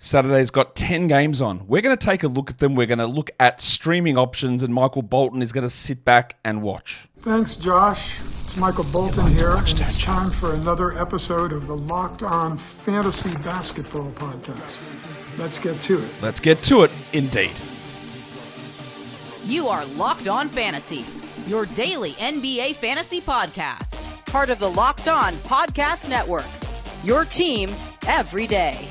Saturday's got 10 games on. We're going to take a look at them. We're going to look at streaming options, and Michael Bolton is going to sit back and watch. Thanks, Josh. It's Michael Bolton here, and it's time for another episode of the Locked On Fantasy Basketball Podcast. Let's get to it. Let's get to it, indeed. You are Locked On Fantasy, your daily NBA fantasy podcast. Part of the Locked On Podcast Network, your team every day.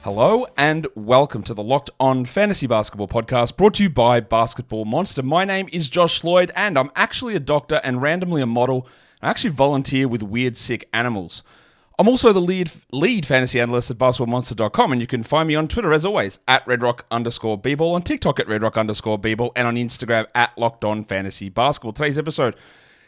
Hello and welcome to the Locked On Fantasy Basketball Podcast, brought to you by Basketball Monster. My name is Josh Lloyd, and I'm actually a doctor and randomly a model. I actually volunteer with weird, sick animals. I'm also the lead fantasy analyst at basketballmonster.com, and you can find me on Twitter, as always, at redrock_bball, on TikTok at redrock_bball, and on Instagram at Locked On Fantasy Basketball. Today's episode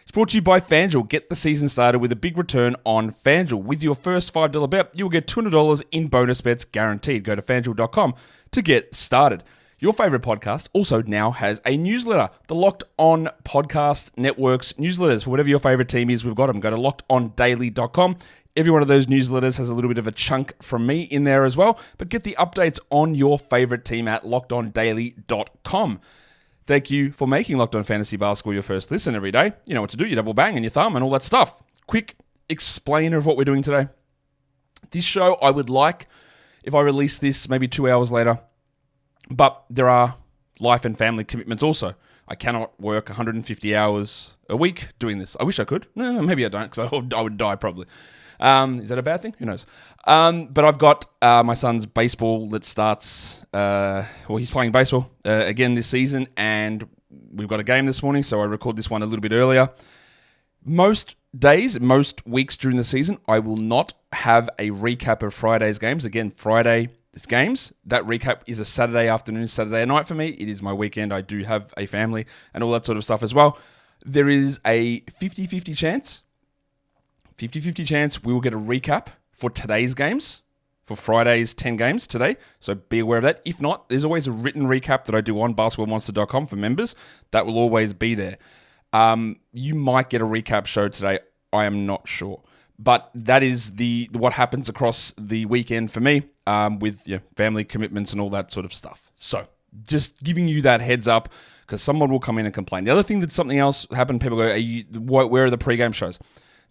is brought to you by FanDuel. Get the season started with a big return on FanDuel. With your first $5 bet, you will get $200 in bonus bets guaranteed. Go to FanDuel.com to get started. Your favorite podcast also now has a newsletter. The Locked On Podcast Network's newsletters. For whatever your favorite team is, we've got them. Go to LockedOnDaily.com. Every one of those newsletters has a little bit of a chunk from me in there as well. But get the updates on your favorite team at LockedOnDaily.com. Thank you for making Locked On Fantasy Basketball your first listen every day. You know what to do. You double bang and your thumb and all that stuff. Quick explainer of what we're doing today. This show, I would like if I release this maybe 2 hours later. But there are life and family commitments also. I cannot work 150 hours a week doing this. I wish I could. No, maybe I don't, because I would die probably. Is that a bad thing? Who knows? But I've got my son's baseball that starts, he's playing baseball again this season, and we've got a game this morning, so I record this one a little bit earlier. Most days, most weeks during the season, I will not have a recap of Friday's games. Again, Friday's games, that recap is a Saturday afternoon, Saturday night for me. It is my weekend. I do have a family and all that sort of stuff as well. There is a 50-50 chance we will get a recap for today's games, for Friday's 10 games today. So be aware of that. If not, there's always a written recap that I do on basketballmonster.com for members. That will always be there. You might get a recap show today. I am not sure. But that is what happens across the weekend for me with family commitments and all that sort of stuff. So just giving you that heads up, because someone will come in and complain. The other thing that something else happened, people go, where are the pregame shows?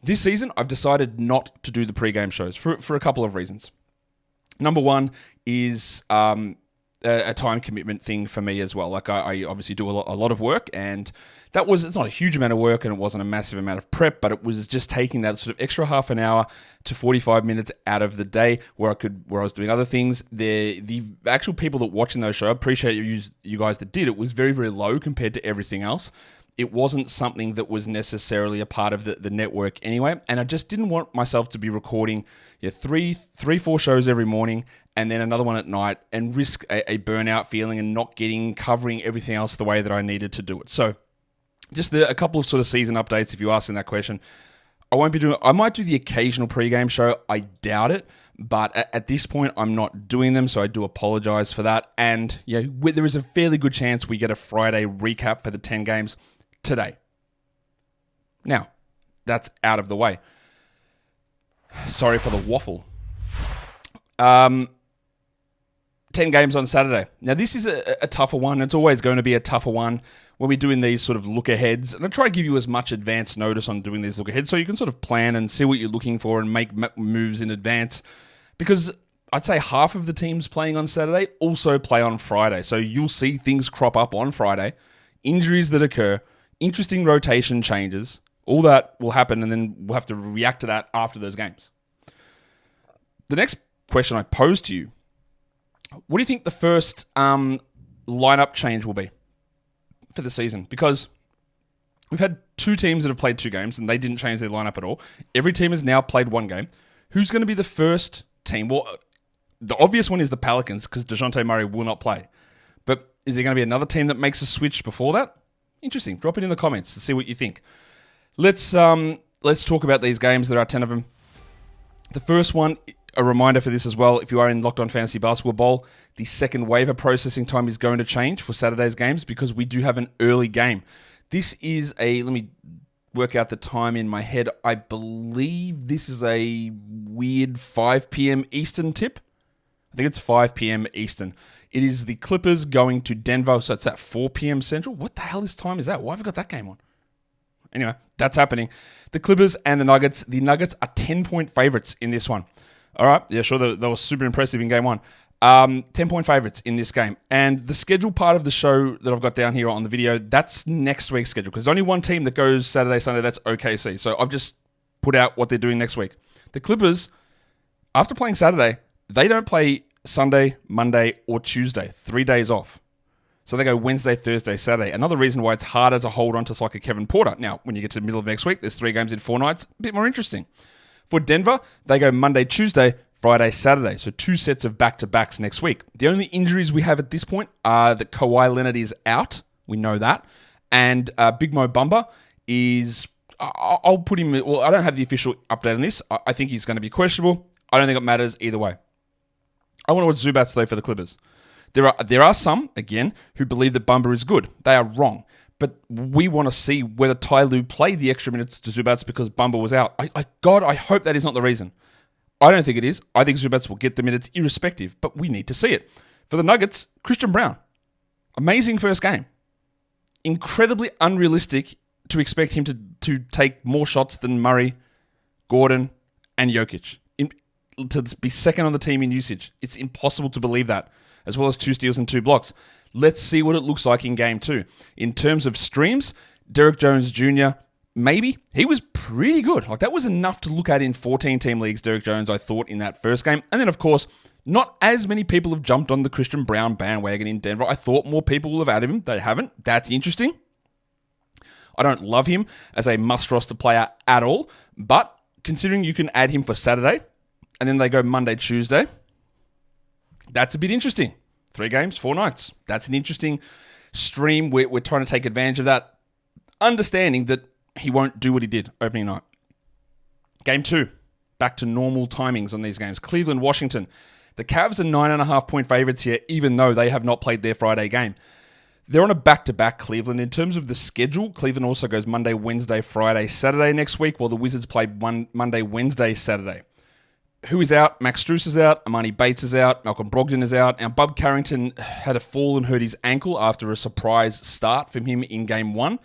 This season, I've decided not to do the pregame shows for a couple of reasons. Number one is a time commitment thing for me as well. Like I obviously do a lot of work, and it's not a huge amount of work, and it wasn't a massive amount of prep, but it was just taking that sort of extra half an hour to 45 minutes out of the day where I was doing other things. The actual people that watching those shows, I appreciate you guys that did. It was very, very low compared to everything else. It wasn't something that was necessarily a part of the network anyway, and I just didn't want myself to be recording 4 shows every morning and then another one at night and risk a burnout feeling and not covering everything else the way that I needed to do it. So just a couple of sort of season updates if you're asking that question. I might do the occasional pregame show. I doubt it, but at this point I'm not doing them, so I do apologize for that. And there is a fairly good chance we get a Friday recap for the 10 games today. Now, that's out of the way. Sorry for the waffle. 10 games on Saturday. Now, this is a tougher one. It's always going to be a tougher one when we're doing these sort of look-aheads. And I try to give you as much advance notice on doing these look-aheads so you can sort of plan and see what you're looking for and make moves in advance. Because I'd say half of the teams playing on Saturday also play on Friday. So you'll see things crop up on Friday, injuries that occur, interesting rotation changes. All that will happen, and then we'll have to react to that after those games. The next question I pose to you, what do you think the first lineup change will be for the season? Because we've had 2 teams that have played 2 games, and they didn't change their lineup at all. Every team has now played 1 game. Who's going to be the first team? Well, the obvious one is the Pelicans, because DeJounte Murray will not play. But is there going to be another team that makes a switch before that? Interesting. Drop it in the comments to see what you think. Let's talk about these games. There are 10 of them. The first one, a reminder for this as well, if you are in Locked On Fantasy Basketball Bowl, the second waiver processing time is going to change for Saturday's games because we do have an early game. This is let me work out the time in my head. I believe this is a weird 5 p.m. Eastern tip. I think it's 5 p.m. Eastern. It is the Clippers going to Denver, so it's at 4 p.m. Central. What the hell time is that? Why have I got that game on? Anyway, that's happening. The Clippers and the Nuggets. The Nuggets are 10-point favorites in this one. All right, yeah, sure, they were super impressive in game one. 10-point favorites in this game. And the schedule part of the show that I've got down here on the video, that's next week's schedule. Because there's only one team that goes Saturday, Sunday, that's OKC. So I've just put out what they're doing next week. The Clippers, after playing Saturday, they don't play Sunday, Monday, or Tuesday. 3 days off. So they go Wednesday, Thursday, Saturday. Another reason why it's harder to hold on to like a Kevin Porter. Now, when you get to the middle of next week, there's 3 games in 4 nights. A bit more interesting. For Denver, they go Monday, Tuesday, Friday, Saturday. So 2 sets of back-to-backs next week. The only injuries we have at this point are that Kawhi Leonard is out. We know that. And Big Mo Bamba is... I'll put him... Well, I don't have the official update on this. I think he's going to be questionable. I don't think it matters either way. I want to watch Zubats today for the Clippers. There are some, again, who believe that Bamba is good. They are wrong. But we want to see whether Ty Lue played the extra minutes to Zubats because Bamba was out. God, I hope that is not the reason. I don't think it is. I think Zubats will get the minutes irrespective, but we need to see it. For the Nuggets, Christian Braun. Amazing first game. Incredibly unrealistic to expect him to take more shots than Murray, Gordon, and Jokic. To be second on the team in usage. It's impossible to believe that. As well as 2 steals and 2 blocks. Let's see what it looks like in game 2. In terms of streams, Derek Jones Jr., maybe. He was pretty good. Like, that was enough to look at in 14-team leagues, Derek Jones, I thought, in that first game. And then, of course, not as many people have jumped on the Christian Braun bandwagon in Denver. I thought more people will have added him. They haven't. That's interesting. I don't love him as a must-roster player at all. But considering you can add him for Saturday, and then they go Monday, Tuesday, that's a bit interesting. 3 games, 4 nights. That's an interesting stream. We're trying to take advantage of that, understanding that he won't do what he did opening night. Game 2, back to normal timings on these games. Cleveland, Washington. The Cavs are 9.5-point favorites here, even though they have not played their Friday game. They're on a back-to-back, Cleveland. In terms of the schedule, Cleveland also goes Monday, Wednesday, Friday, Saturday next week, while the Wizards play Monday, Wednesday, Saturday. Who is out? Max Strus is out. Amani Bates is out. Malcolm Brogdon is out. And Bub Carrington had a fall and hurt his ankle after a surprise start from him in game 1.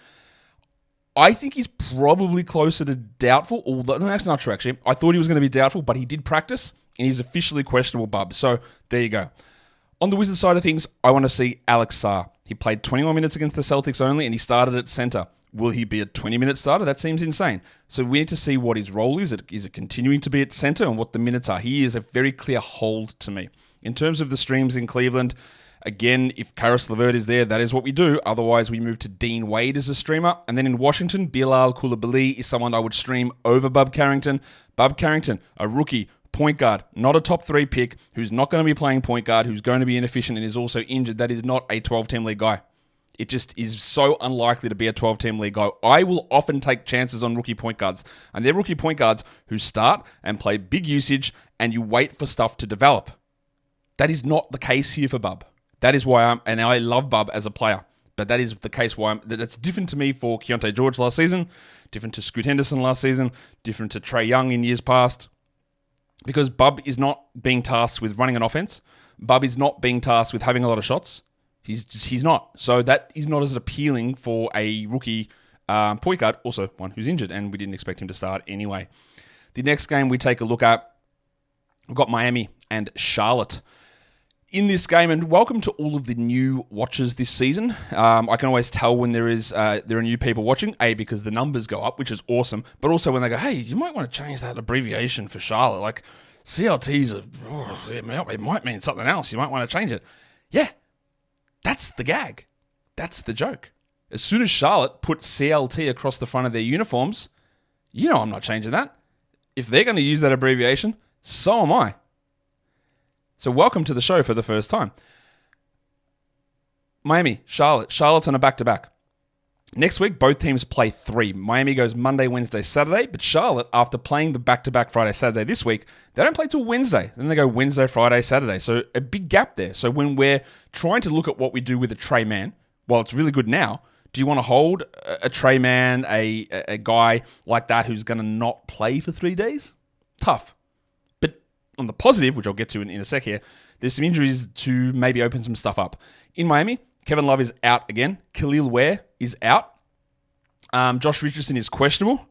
I think he's probably closer to doubtful. Although, no, that's not true, actually. I thought he was going to be doubtful, but he did practice, and he's officially questionable, Bub. So, there you go. On the Wizards side of things, I want to see Alex Sarr. He played 21 minutes against the Celtics only, and he started at center. Will he be a 20-minute starter? That seems insane. So we need to see what his role is. Is it continuing to be at center and what the minutes are? He is a very clear hold to me. In terms of the streams in Cleveland, again, if Karis LeVert is there, that is what we do. Otherwise, we move to Dean Wade as a streamer. And then in Washington, Bilal Coulibaly is someone I would stream over Bub Carrington. Bub Carrington, a rookie, point guard, not a top 3 pick, who's not going to be playing point guard, who's going to be inefficient and is also injured. That is not a 12-team league guy. It just is so unlikely to be a 12-team league guy. I will often take chances on rookie point guards. And they're rookie point guards who start and play big usage and you wait for stuff to develop. That is not the case here for Bub. That is why and I love Bub as a player. But that is the case why that's different to me for Keontae George last season, different to Scoot Henderson last season, different to Trae Young in years past. Because Bub is not being tasked with running an offense. Bub is not being tasked with having a lot of shots. He's not. So that is not as appealing for a rookie point guard, also one who's injured, and we didn't expect him to start anyway. The next game we take a look at, we've got Miami and Charlotte. In this game, and welcome to all of the new watchers this season. I can always tell when there are new people watching, A, because the numbers go up, which is awesome, but also when they go, hey, you might want to change that abbreviation for Charlotte. Like, CLTs, it might mean something else. You might want to change it. Yeah. That's the gag. That's the joke. As soon as Charlotte put CLT across the front of their uniforms, you know I'm not changing that. If they're going to use that abbreviation, so am I. So welcome to the show for the first time. Miami, Charlotte. Charlotte's on a back-to-back. Next week, both teams play 3. Miami goes Monday, Wednesday, Saturday, but Charlotte, after playing the back-to-back Friday, Saturday this week, they don't play till Wednesday. Then they go Wednesday, Friday, Saturday. So a big gap there. So when we're trying to look at what we do with a Trae Man, while it's really good now, do you want to hold a Trae Man, a guy like that who's going to not play for 3 days? Tough. But on the positive, which I'll get to in a sec here, there's some injuries to maybe open some stuff up. In Miami, Kevin Love is out again. Khalil Ware is out. Josh Richardson is questionable.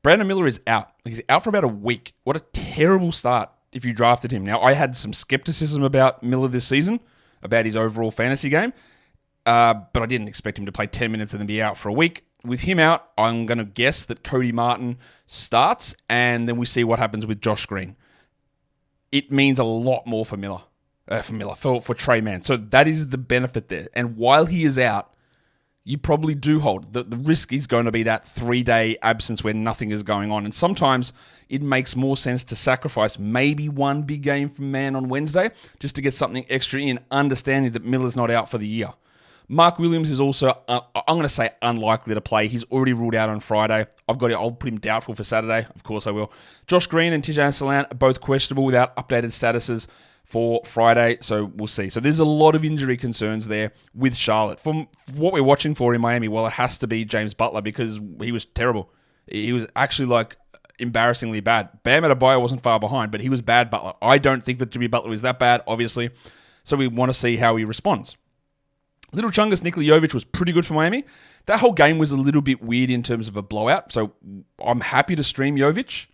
Brandon Miller is out. He's out for about a week. What a terrible start if you drafted him. Now, I had some skepticism about Miller this season, about his overall fantasy game, but I didn't expect him to play 10 minutes and then be out for a week. With him out, I'm going to guess that Cody Martin starts, and then we see what happens with Josh Green. It means a lot more for Trey Mann. So that is the benefit there. And while he is out, you probably do hold. The risk is going to be that 3-day absence where nothing is going on. And sometimes it makes more sense to sacrifice maybe one big game from Mann on Wednesday just to get something extra in, understanding that Miller's not out for the year. Mark Williams is also, I'm going to say, unlikely to play. He's already ruled out on Friday. I'll put him doubtful for Saturday. Of course I will. Josh Green and Tijan Salant are both questionable without updated statuses for Friday, so we'll see. So there's a lot of injury concerns there with Charlotte. From what we're watching for in Miami, well, it has to be James Butler because he was terrible. He was actually embarrassingly bad. Bam Adebayo wasn't far behind, but he was bad Butler. I don't think that Jimmy Butler is that bad, obviously, so we want to see how he responds. Little Chungus Nikola Jovic was pretty good for Miami. That whole game was a little bit weird in terms of a blowout, so I'm happy to stream Jovic,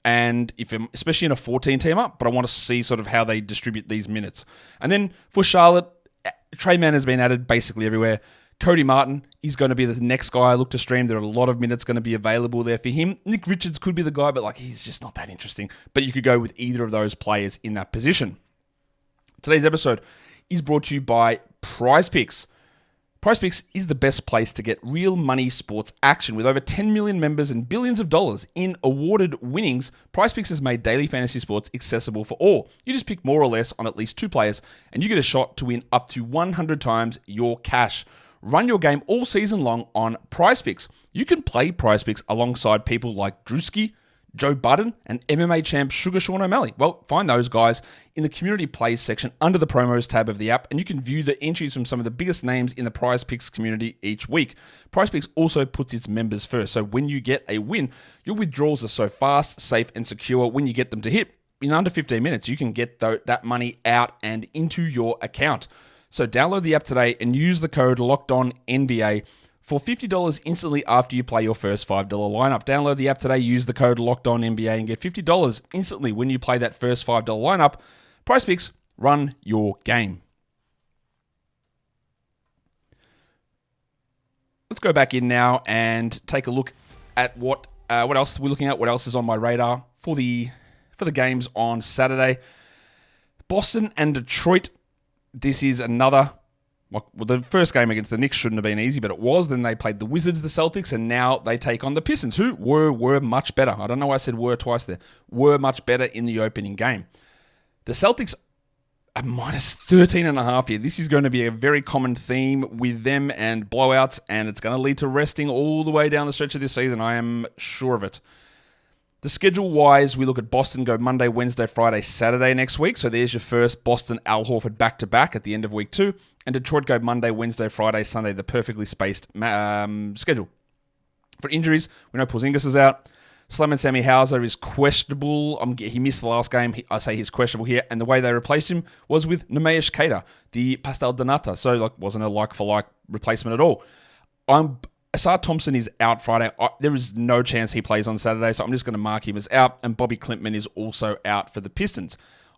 and especially in a 14-team up, but I want to see sort of how they distribute these minutes. And then for Charlotte, Trey Mann has been added basically everywhere. Cody Martin is going to be the next guy I look to stream. There are a lot of minutes going to be available there for him. Nick Richards could be the guy, but he's just not that interesting. But you could go with either of those players in that position. Today's episode is brought to you by PrizePicks. PrizePicks is the best place to get real money sports action. With over 10 million members and billions of dollars in awarded winnings, PrizePicks has made daily fantasy sports accessible for all. You just pick more or less on at least 2 players, and you get a shot to win up to 100 times your cash. Run your game all season long on PrizePicks. You can play PrizePicks alongside people like Drewski, Joe Budden, and MMA champ Sugar Sean O'Malley. Well, find those guys in the community plays section under the promos tab of the app, and you can view the entries from some of the biggest names in the PrizePicks community each week. PrizePicks also puts its members first, so when you get a win, your withdrawals are so fast, safe, and secure when you get them to hit. In under 15 minutes, you can get that money out and into your account. So download the app today and use the code LOCKEDONNBA for $50 instantly after you play your first $5 lineup. Download the app today, use the code LOCKEDONNBA and get $50 instantly when you play that first $5 lineup. PrizePicks, run your game. Let's go back in now and take a look at what else we're looking at, what else is on my radar for the games on Saturday. Boston and Detroit. This is another... Well, the first game against the Knicks shouldn't have been easy, but it was. Then they played the Wizards, the Celtics, and now they take on the Pistons, who were much better. I don't know why I said were twice there. Were much better in the opening game. The Celtics are minus 13.5 here. This is going to be a very common theme with them and blowouts, and it's going to lead to resting all the way down the stretch of this season. I am sure of it. The schedule-wise, we look at Boston go Monday, Wednesday, Friday, Saturday next week. So there's your first Boston Al Horford back-to-back at the end of week 2. And Detroit go Monday, Wednesday, Friday, Sunday, the perfectly spaced schedule. For injuries, we know Porzingis is out. Slaman Sammy Hauser is questionable. He missed the last game. I say he's questionable here. And the way they replaced him was with Nemesh Keita, the Pastel Donata. So wasn't a like-for-like replacement at all. Asar Thompson is out Friday. There is no chance he plays on Saturday, so I'm just going to mark him as out. And Bobby Klintman is also out for the Pistons.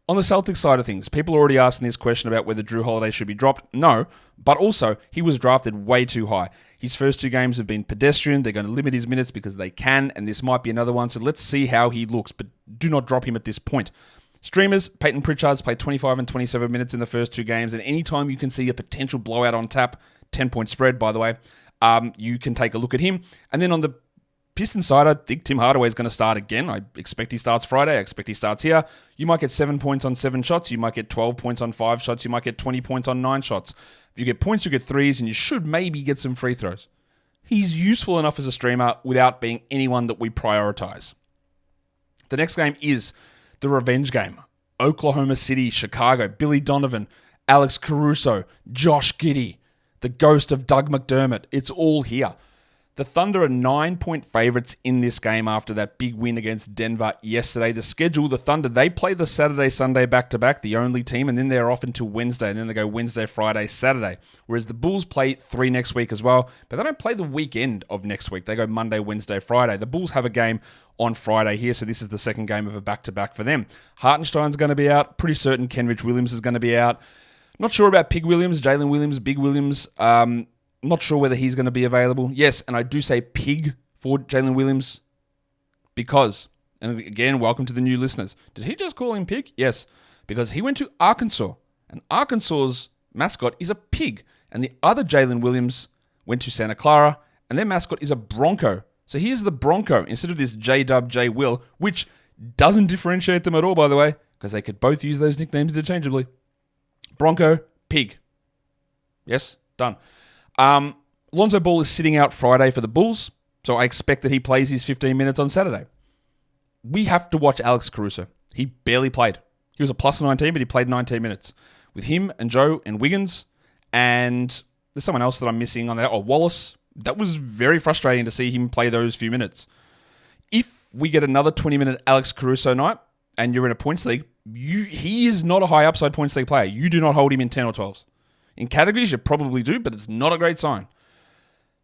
On the Celtics side of things, people are already asking this question about whether Drew Holiday should be dropped. No, but also, he was drafted way too high. His first 2 games have been pedestrian. They're going to limit his minutes because they can, and this might be another one. So let's see how he looks, but do not drop him at this point. Streamers, Peyton Pritchard's played 25 and 27 minutes in the first 2 games, and anytime you can see a potential blowout on tap, 10-point spread, by the way, you can take a look at him. And then on the Pistons side, I think Tim Hardaway is going to start again. I expect he starts Friday. I expect he starts here. You might get 7 points on 7 shots. You might get 12 points on 5 shots. You might get 20 points on 9 shots. If you get points, you get threes, and you should maybe get some free throws. He's useful enough as a streamer without being anyone that we prioritize. The next game is the revenge game. Oklahoma City, Chicago, Billy Donovan, Alex Caruso, Josh Giddey, the ghost of Doug McDermott. It's all here. The Thunder are 9-point favorites in this game after that big win against Denver yesterday. The schedule, the Thunder, they play the Saturday, Sunday back-to-back, the only team, and then they're off until Wednesday, and then they go Wednesday, Friday, Saturday. Whereas the Bulls play 3 next week as well, but they don't play the weekend of next week. They go Monday, Wednesday, Friday. The Bulls have a game on Friday here, so this is the second game of a back-to-back for them. Hartenstein's going to be out. Pretty certain Kenrich Williams is going to be out. Not sure about Pig Williams, Jalen Williams, Big Williams. Not sure whether he's going to be available. Yes, and I do say Pig for Jalen Williams because, and again, welcome to the new listeners. Did he just call him Pig? Yes, because he went to Arkansas, and Arkansas's mascot is a pig, and the other Jalen Williams went to Santa Clara, and their mascot is a Bronco. So here's the Bronco instead of this J-Dub, J-Will, which doesn't differentiate them at all, by the way, because they could both use those nicknames interchangeably. Bronco, Pig. Yes, done. Lonzo Ball is sitting out Friday for the Bulls, so I expect that he plays his 15 minutes on Saturday. We have to watch Alex Caruso. He barely played. He was a plus 19, but he played 19 minutes. With him and Joe and Wiggins, and there's someone else that I'm missing on there, Wallace. That was very frustrating to see him play those few minutes. If we get another 20-minute Alex Caruso night, and you're in a points league, he is not a high upside points league player. You do not hold him in 10 or 12s. In categories, you probably do, but it's not a great sign.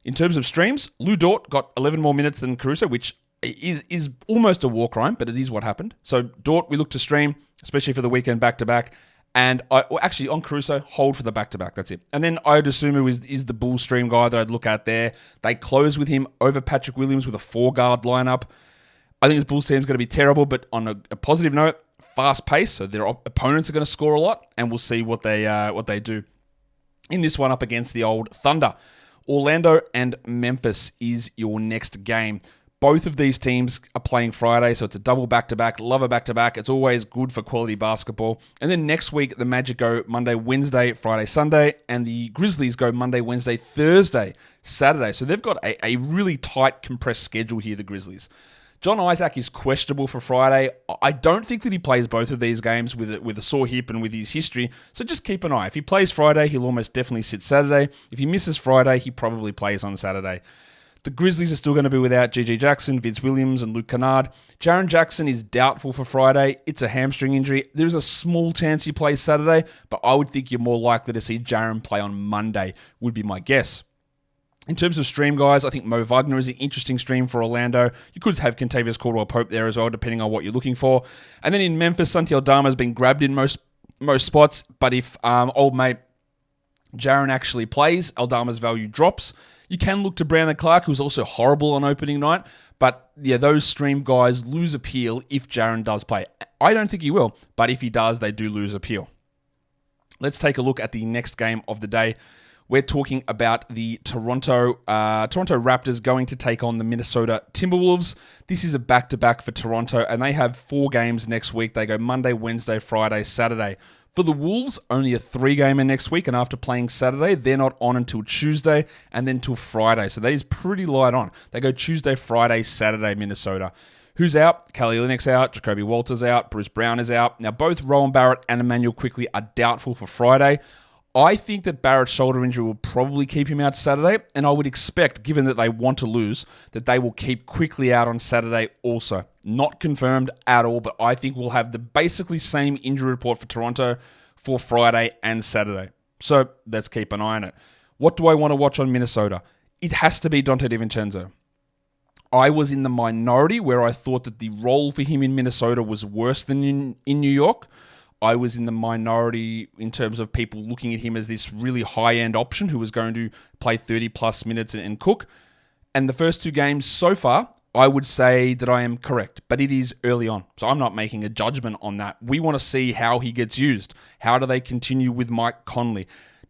In terms of streams, Lou Dort got 11 more minutes than Caruso, which is almost a war crime, but it is what happened. So Dort, we look to stream, especially for the weekend back-to-back. And actually, on Caruso, hold for the back-to-back. That's it. And then Iodosumu is the Bulls stream guy that I'd look at there. They close with him over Patrick Williams with a 4-guard lineup. I think this Bulls team is going to be terrible, but on a positive note, fast pace, so their opponents are going to score a lot, and we'll see what they do. In this one up against the old Thunder, Orlando and Memphis is your next game. Both of these teams are playing Friday, so it's a double back-to-back. Love a back-to-back. It's always good for quality basketball. And then next week, the Magic go Monday, Wednesday, Friday, Sunday, and the Grizzlies go Monday, Wednesday, Thursday, Saturday. So they've got a really tight, compressed schedule here, the Grizzlies. John Isaac is questionable for Friday. I don't think that he plays both of these games with a sore hip and with his history, so just keep an eye. If he plays Friday, he'll almost definitely sit Saturday. If he misses Friday, he probably plays on Saturday. The Grizzlies are still going to be without G.G. Jackson, Vince Williams, and Luke Kennard. Jaren Jackson is doubtful for Friday. It's a hamstring injury. There's a small chance he plays Saturday, but I would think you're more likely to see Jaren play on Monday, would be my guess. In terms of stream, guys, I think Mo Wagner is an interesting stream for Orlando. You could have Kentavious Caldwell-Pope there as well, depending on what you're looking for. And then in Memphis, Santi Aldama has been grabbed in most spots, but if old mate Jaren actually plays, Aldama's value drops. You can look to Brandon Clark, who's also horrible on opening night, but yeah, those stream guys lose appeal if Jaren does play. I don't think he will, but if he does, they do lose appeal. Let's take a look at the next game of the day. We're talking about the Toronto Raptors going to take on the Minnesota Timberwolves. This is a back-to-back for Toronto, and they have 4 games next week. They go Monday, Wednesday, Friday, Saturday. For the Wolves, only a 3-gamer next week, and after playing Saturday, they're not on until Tuesday and then till Friday. So that is pretty light on. They go Tuesday, Friday, Saturday, Minnesota. Who's out? Kelly Olynyk's out, Jacoby Walters out, Bruce Brown is out. Now, both Rowan Barrett and Emmanuel Quickley are doubtful for Friday. I think that Barrett's shoulder injury will probably keep him out Saturday, and I would expect, given that they want to lose, that they will keep Quickley out on Saturday also. Not confirmed at all, but I think we'll have the basically same injury report for Toronto for Friday and Saturday. So let's keep an eye on it. What do I want to watch on Minnesota? It has to be Dante DiVincenzo. I was in the minority where I thought that the role for him in Minnesota was worse than in New York. I was in the minority in terms of people looking at him as this really high-end option who was going to play 30-plus minutes and cook. And the first 2 games so far, I would say that I am correct, but it is early on. So I'm not making a judgment on that. We want to see how he gets used. How do they continue with Mike Conley?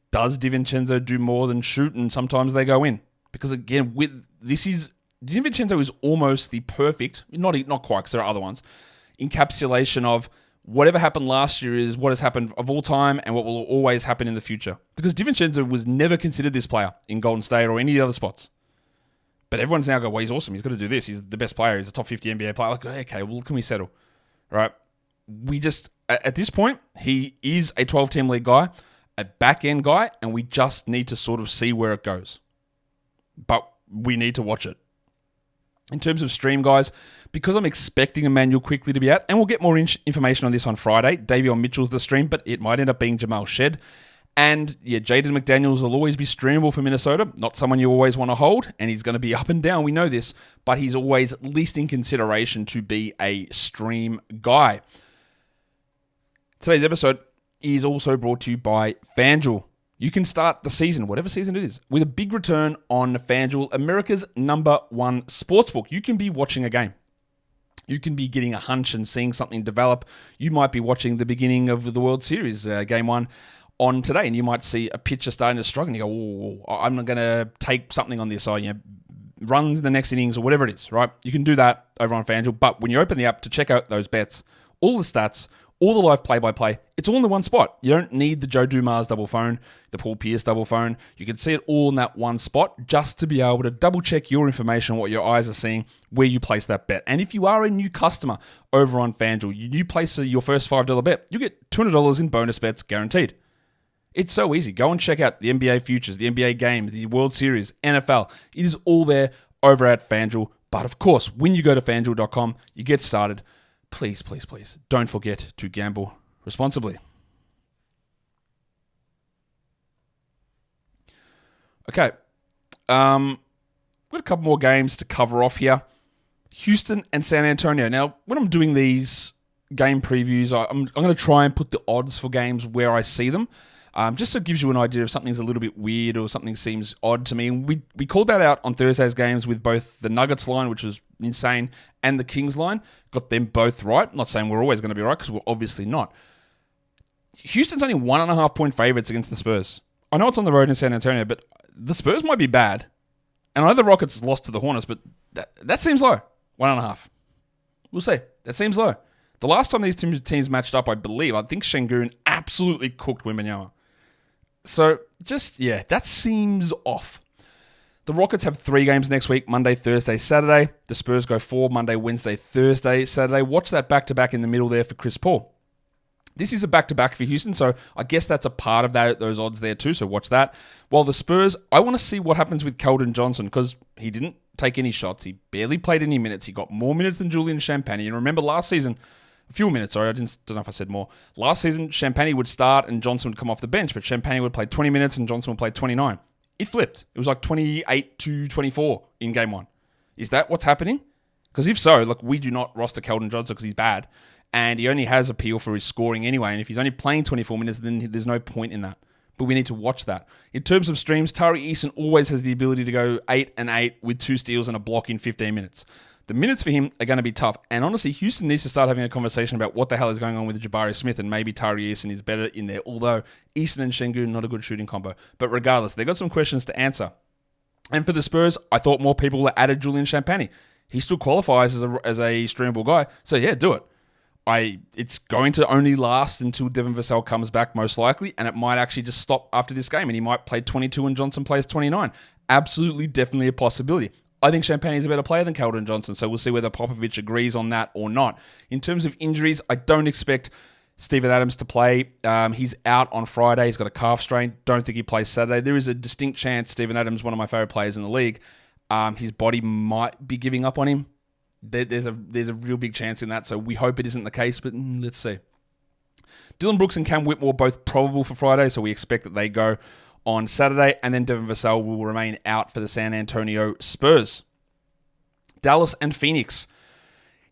Does DiVincenzo do more than shoot and sometimes they go in? Because again, DiVincenzo is almost the perfect, not quite because there are other ones, encapsulation of whatever happened last year is what has happened of all time and what will always happen in the future. Because DiVincenzo was never considered this player in Golden State or any other spots. But everyone's now going, well, he's awesome. He's got to do this. He's the best player. He's a top 50 NBA player. Like, okay, well, can we settle? Right? We just, at this point, he is a 12-team league guy, a back-end guy, and we just need to sort of see where it goes. But we need to watch it. In terms of stream, guys, because I'm expecting Emmanuel quickly to be out, and we'll get more information on this on Friday. Davion Mitchell's the stream, but it might end up being Jamal Shed. And yeah, Jaden McDaniels will always be streamable for Minnesota. Not someone you always want to hold, and he's going to be up and down. We know this, but he's always at least in consideration to be a stream guy. Today's episode is also brought to you by FanDuel. You can start the season, whatever season it is, with a big return on FanDuel, America's #1 sportsbook. You can be watching a game. You can be getting a hunch and seeing something develop. You might be watching the beginning of the World Series, Game 1, on today, and you might see a pitcher starting to struggle, and you go, oh, I'm going to take something on this, or, runs in the next innings, or whatever it is, right? You can do that over on FanDuel, but when you open the app to check out those bets, all the stats, all the live play-by-play, it's all in the one spot. You don't need the Joe Dumars double phone, the Paul Pierce double phone. You can see it all in that one spot just to be able to double-check your information, what your eyes are seeing, where you place that bet. And if you are a new customer over on FanDuel, you place your first $5 bet, you get $200 in bonus bets guaranteed. It's so easy. Go and check out the NBA futures, the NBA games, the World Series, NFL. It is all there over at FanDuel. But of course, when you go to FanDuel.com, you get started. Please, please, please, don't forget to gamble responsibly. Okay. We've got a couple more games to cover off here. Houston and San Antonio. Now, when I'm doing these game previews, I'm going to try and put the odds for games where I see them. Just so it gives you an idea if something's a little bit weird or something seems odd to me. And we called that out on Thursday's games with both the Nuggets line, which was insane, and the Kings line. Got them both right. I'm not saying we're always going to be right, because we're obviously not. Houston's only 1.5 point favorites against the Spurs. I know it's on the road in San Antonio, but the Spurs might be bad. And I know the Rockets lost to the Hornets, but that seems low. 1.5. We'll see. That seems low. The last time these two teams matched up, I think Şengün absolutely cooked Wembanyama. So, that seems off. The Rockets have 3 games next week, Monday, Thursday, Saturday. The Spurs go 4, Monday, Wednesday, Thursday, Saturday. Watch that back-to-back in the middle there for Chris Paul. This is a back-to-back for Houston, so I guess that's a part of those odds there too, so watch that. While the Spurs, I want to see what happens with Keldon Johnson, because he didn't take any shots. He barely played any minutes. He got more minutes than Julian Champagnie. And remember last season, a few minutes, sorry, don't know if I said more. Last season, Champagnie would start and Johnson would come off the bench, but Champagnie would play 20 minutes and Johnson would play 29. It flipped. It was like 28 to 24 in game 1. Is that what's happening? Because if so, look, we do not roster Keldon Johnson because he's bad, and he only has appeal for his scoring anyway, and if he's only playing 24 minutes, then there's no point in that. But we need to watch that. In terms of streams, Tari Eason always has the ability to go 8 and 8 with 2 steals and a block in 15 minutes. The minutes for him are going to be tough. And honestly, Houston needs to start having a conversation about what the hell is going on with Jabari Smith, and maybe Tari Eason is better in there. Although Eason and Şengün, not a good shooting combo. But regardless, they got some questions to answer. And for the Spurs, I thought more people were added Julian Champagnie. He still qualifies as a streamable guy. So yeah, do it. It's going to only last until Devin Vassell comes back, most likely, and it might actually just stop after this game, and he might play 22 and Johnson plays 29. Absolutely, definitely a possibility. I think Champagnie is a better player than Keldon Johnson, so we'll see whether Popovich agrees on that or not. In terms of injuries, I don't expect Steven Adams to play. He's out on Friday. He's got a calf strain. Don't think he plays Saturday. There is a distinct chance Steven Adams, one of my favorite players in the league, his body might be giving up on him. There's a real big chance in that, so we hope it isn't the case, but let's see. Dylan Brooks and Cam Whitmore both probable for Friday, so we expect that they go on Saturday, and then Devin Vassell will remain out for the San Antonio Spurs. Dallas and Phoenix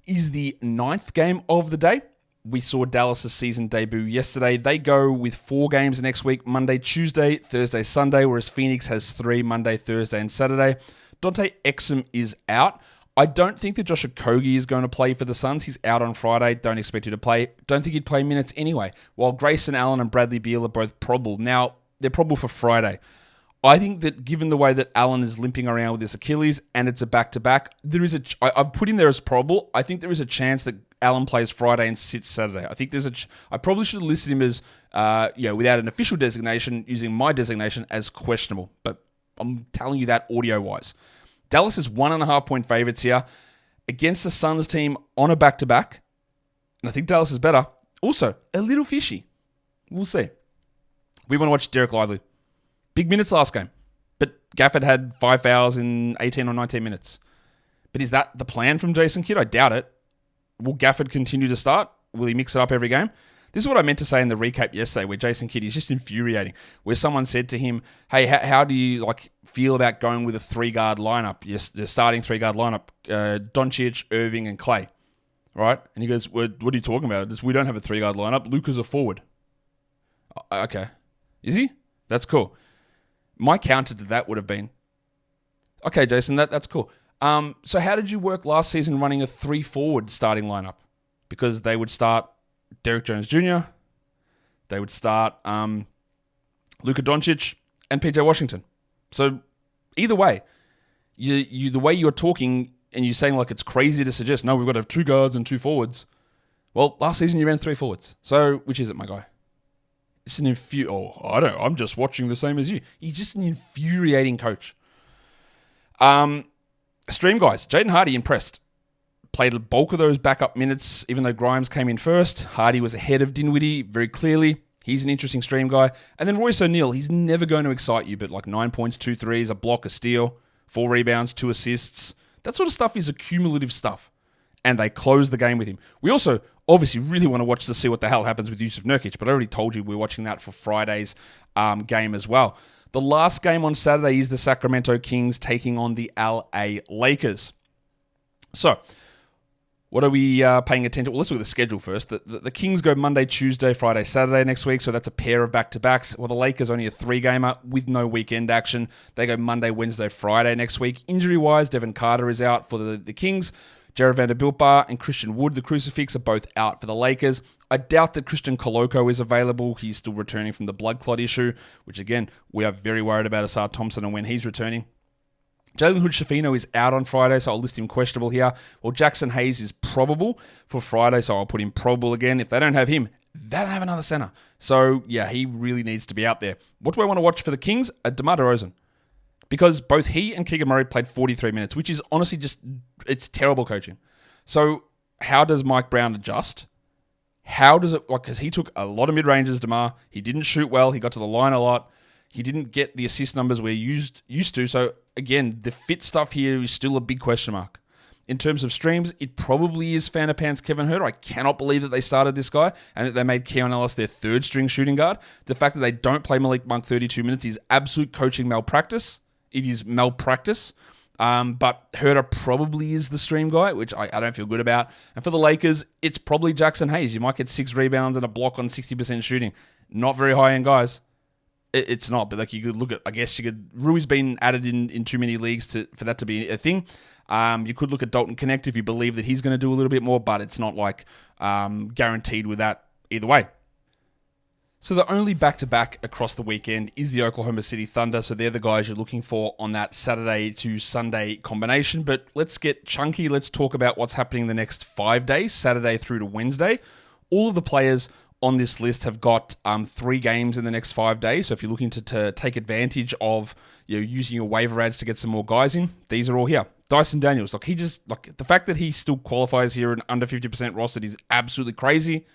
is the 9th game of the day. We saw Dallas' season debut yesterday. They go with 4 games next week, Monday, Tuesday, Thursday, Sunday, whereas Phoenix has 3, Monday, Thursday, and Saturday. Dante Exum is out. I don't think that Josh Okogie is going to play for the Suns. He's out on Friday. Don't expect him to play. Don't think he'd play minutes anyway. While Grayson Allen and Bradley Beal are both probable. Now, they're probable for Friday. I think that given the way that Allen is limping around with his Achilles and it's a back-to-back, I've put him there as probable. I think there is a chance that Allen plays Friday and sits Saturday. I think I probably should have listed him as, without an official designation, using my designation as questionable. But I'm telling you that audio-wise. Dallas is 1.5 point favorites here against the Suns team on a back-to-back. And I think Dallas is better. Also, a little fishy. We'll see. We want to watch Derek Lively. Big minutes last game. But Gafford had 5 fouls in 18 or 19 minutes. But is that the plan from Jason Kidd? I doubt it. Will Gafford continue to start? Will he mix it up every game? This is what I meant to say in the recap yesterday, where Jason Kidd is just infuriating. Where someone said to him, "Hey, how do you feel about going with a 3-guard lineup? Your starting 3-guard lineup: Doncic, Irving, and Clay." Right? And he goes, "What are you talking about? We don't have a 3-guard lineup. Luka's a forward." Okay, is he? That's cool. My counter to that would have been, "Okay, Jason, that's cool. So how did you work last season running a 3-forward starting lineup?" Because they would start Derek Jones Jr., they would start Luka Doncic and PJ Washington. So either way, you the way you're talking and you're saying it's crazy to suggest, no, we've got to have 2 guards and 2 forwards. Well, last season you ran 3 forwards. So which is it, my guy? It's an I'm just watching the same as you. He's just an infuriating coach. Stream guys, Jaden Hardy impressed. Played the bulk of those backup minutes, even though Grimes came in first. Hardy was ahead of Dinwiddie very clearly. He's an interesting stream guy. And then Royce O'Neal, he's never going to excite you, but 9 points, 2 threes, a block, a steal, 4 rebounds, 2 assists. That sort of stuff is accumulative stuff. And they closed the game with him. We also obviously really want to watch to see what the hell happens with Yusuf Nurkic, but I already told you we're watching that for Friday's game as well. The last game on Saturday is the Sacramento Kings taking on the LA Lakers. So, what are we paying attention? Well, let's look at the schedule first. The Kings go Monday, Tuesday, Friday, Saturday next week, so that's a pair of back-to-backs. Well, the Lakers only a 3-gamer with no weekend action. They go Monday, Wednesday, Friday next week. Injury-wise, Devin Carter is out for the Kings. Jared Vanderbilt and Christian Wood, the Crucifix, are both out for the Lakers. I doubt that Christian Koloko is available. He's still returning from the blood clot issue, which, again, we are very worried about Asar Thompson and when he's returning. Jalen Hood-Schifino is out on Friday, so I'll list him questionable here. Well, Jackson Hayes is probable for Friday, so I'll put him probable again. If they don't have him, they don't have another center. So, yeah, he really needs to be out there. What do I want to watch for the Kings? DeMar DeRozan. Because both he and Keegan Murray played 43 minutes, which is honestly it's terrible coaching. So, how does Mike Brown adjust? How does it, because he took a lot of mid-ranges, DeMar. He didn't shoot well. He got to the line a lot. He didn't get the assist numbers we're used to. So, again, the fit stuff here is still a big question mark. In terms of streams, it probably is Fanapants Kevin Huerter. I cannot believe that they started this guy and that they made Keon Ellis their 3rd-string shooting guard. The fact that they don't play Malik Monk 32 minutes is absolute coaching malpractice. It is malpractice. But Huerter probably is the stream guy, which I don't feel good about. And for the Lakers, it's probably Jackson Hayes. You might get 6 rebounds and a block on 60% shooting. Not very high-end guys. It's not, but you could look at, Rui's been added in too many leagues for that to be a thing. You could look at Dalton Connect if you believe that he's going to do a little bit more, but it's not guaranteed with that either way. So the only back-to-back across the weekend is the Oklahoma City Thunder, so they're the guys you're looking for on that Saturday to Sunday combination. But let's get chunky. Let's talk about what's happening the next 5 days, Saturday through to Wednesday. All of the players on this list have got 3 games in the next 5 days. So if you're looking to take advantage of using your waiver ads to get some more guys in, these are all here. Dyson Daniels, the fact that he still qualifies here and under 50% rostered is absolutely crazy.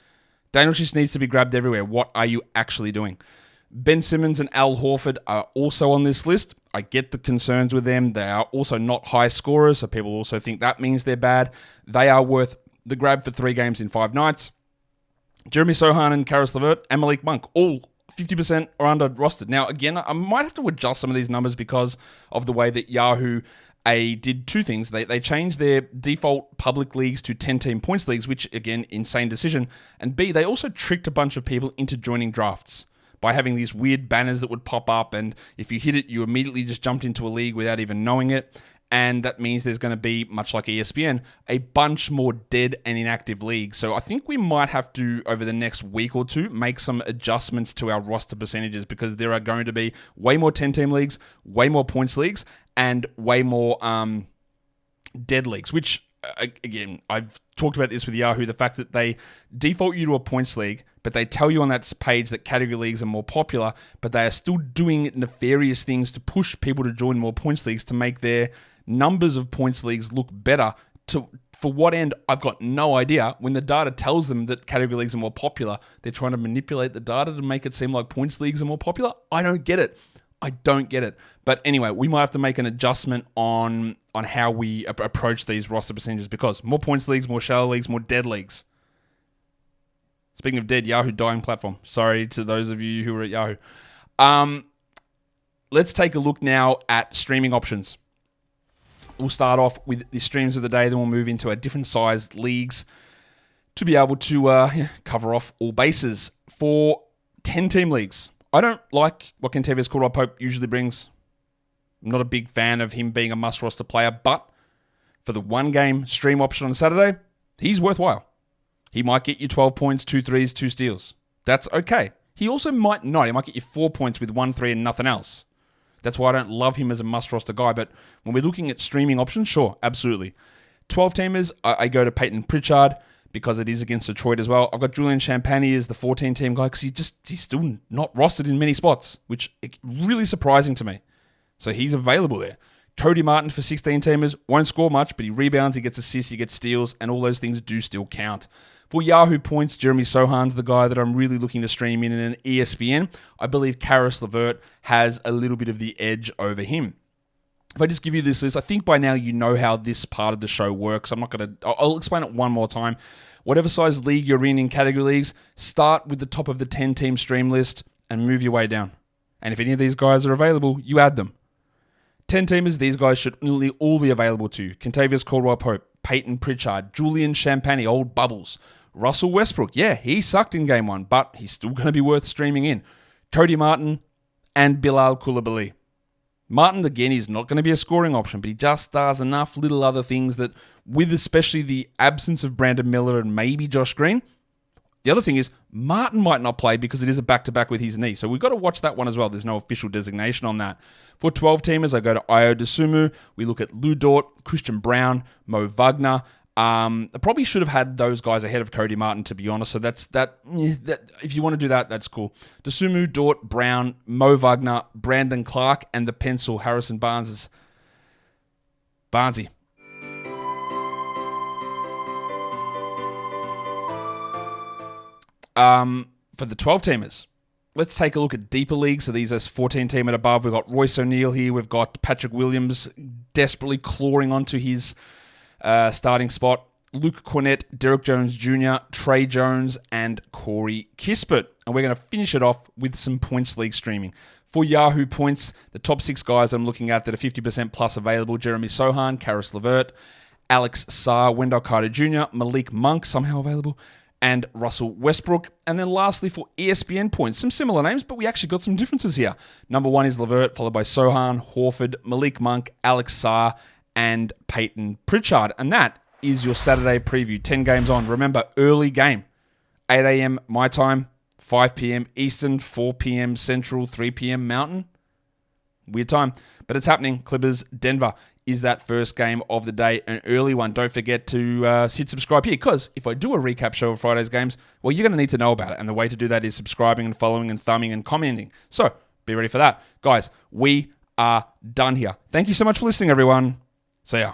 Daniels just needs to be grabbed everywhere. What are you actually doing? Ben Simmons and Al Horford are also on this list. I get the concerns with them. They are also not high scorers, so people also think that means they're bad. They are worth the grab for 3 games in 5 nights. Jeremy Sohan and Karis LeVert and Malik Monk, all 50% or under rostered. Now, again, I might have to adjust some of these numbers because of the way that Yahoo did 2 things. They changed their default public leagues to 10-team points leagues, which, again, insane decision. And B, they also tricked a bunch of people into joining drafts by having these weird banners that would pop up, and if you hit it, you immediately just jumped into a league without even knowing it. And that means there's going to be, much like ESPN, a bunch more dead and inactive leagues. So I think we might have to, over the next week or 2, make some adjustments to our roster percentages because there are going to be way more 10-team leagues, way more points leagues, and way more dead leagues, which, again, I've talked about this with Yahoo, the fact that they default you to a points league, but they tell you on that page that category leagues are more popular, but they are still doing nefarious things to push people to join more points leagues to make their numbers of points leagues look better. For what end, I've got no idea. When the data tells them that category leagues are more popular, they're trying to manipulate the data to make it seem like points leagues are more popular. I don't get it. I don't get it. But anyway, we might have to make an adjustment on how we approach these roster percentages, because more points leagues, more shallow leagues, more dead leagues. Speaking of dead, Yahoo dying platform. Sorry to those of you who are at Yahoo. Let's take a look now at streaming options. We'll start off with the streams of the day, then we'll move into our different sized leagues to be able to cover off all bases. For 10-team leagues, I don't like what Kentavious Caldwell-Pope usually brings. I'm not a big fan of him being a must-roster player, but for the one-game stream option on Saturday, he's worthwhile. He might get you 12 points, 2 threes, 2 steals. That's okay. He also might not. He might get you 4 points with 1 3 and nothing else. That's why I don't love him as a must-roster guy. But when we're looking at streaming options, sure, absolutely. 12-teamers, I go to Peyton Pritchard because it is against Detroit as well. I've got Julian Champagny as the 14-team guy because he's still not rostered in many spots, which is really surprising to me. So he's available there. Cody Martin for 16-teamers, won't score much, but he rebounds, he gets assists, he gets steals, and all those things do still count. For Yahoo Points, Jeremy Sohan's the guy that I'm really looking to stream in an ESPN. I believe Karis LeVert has a little bit of the edge over him. If I just give you this list, I think by now you know how this part of the show works. I'll explain it one more time. Whatever size league you're in category leagues, start with the top of the 10-team stream list and move your way down. And if any of these guys are available, you add them. 10-teamers, these guys should nearly all be available to you. Kentavious Caldwell-Pope, Peyton Pritchard, Julian Champagny, old bubbles. Russell Westbrook, yeah, he sucked in game 1, but he's still going to be worth streaming in. Cody Martin and Bilal Coulibaly. Martin, again, is not going to be a scoring option, but he just does enough little other things that, with especially the absence of Brandon Miller and maybe Josh Green. The other thing is, Martin might not play because it is a back-to-back with his knee. So we've got to watch that one as well. There's no official designation on that. For 12-teamers, I go to Io DeSumo. We look at Lou Dort, Christian Braun, Mo Wagner. I probably should have had those guys ahead of Cody Martin, to be honest. So that if you want to do that, that's cool. DeSumo, Dort, Brown, Mo Wagner, Brandon Clark, and the pencil, Harrison Barnes. Barnesy. For the 12-teamers, let's take a look at deeper leagues. So these are 14-team and above. We've got Royce O'Neal here. We've got Patrick Williams desperately clawing onto his starting spot. Luke Cornett, Derek Jones Jr., Trey Jones, and Corey Kispert. And we're going to finish it off with some points league streaming. For Yahoo Points, the top 6 guys I'm looking at that are 50% plus available: Jeremy Sohan, Karis LeVert, Alex Sarr, Wendell Carter Jr., Malik Monk, somehow available, and Russell Westbrook. And then lastly, for ESPN Points, some similar names, but we actually got some differences here. Number 1 is LeVert, followed by Sohan, Horford, Malik Monk, Alex Sarr, and Peyton Pritchard. And that is your Saturday preview. 10 games on. Remember, early game. 8 a.m. my time, 5 p.m. Eastern, 4 p.m. Central, 3 p.m. Mountain. Weird time. But it's happening. Clippers, Denver is that first game of the day, an early one. Don't forget to hit subscribe here, because if I do a recap show of Friday's games, well, you're going to need to know about it. And the way to do that is subscribing and following and thumbing and commenting. So be ready for that. Guys, we are done here. Thank you so much for listening, everyone. See ya.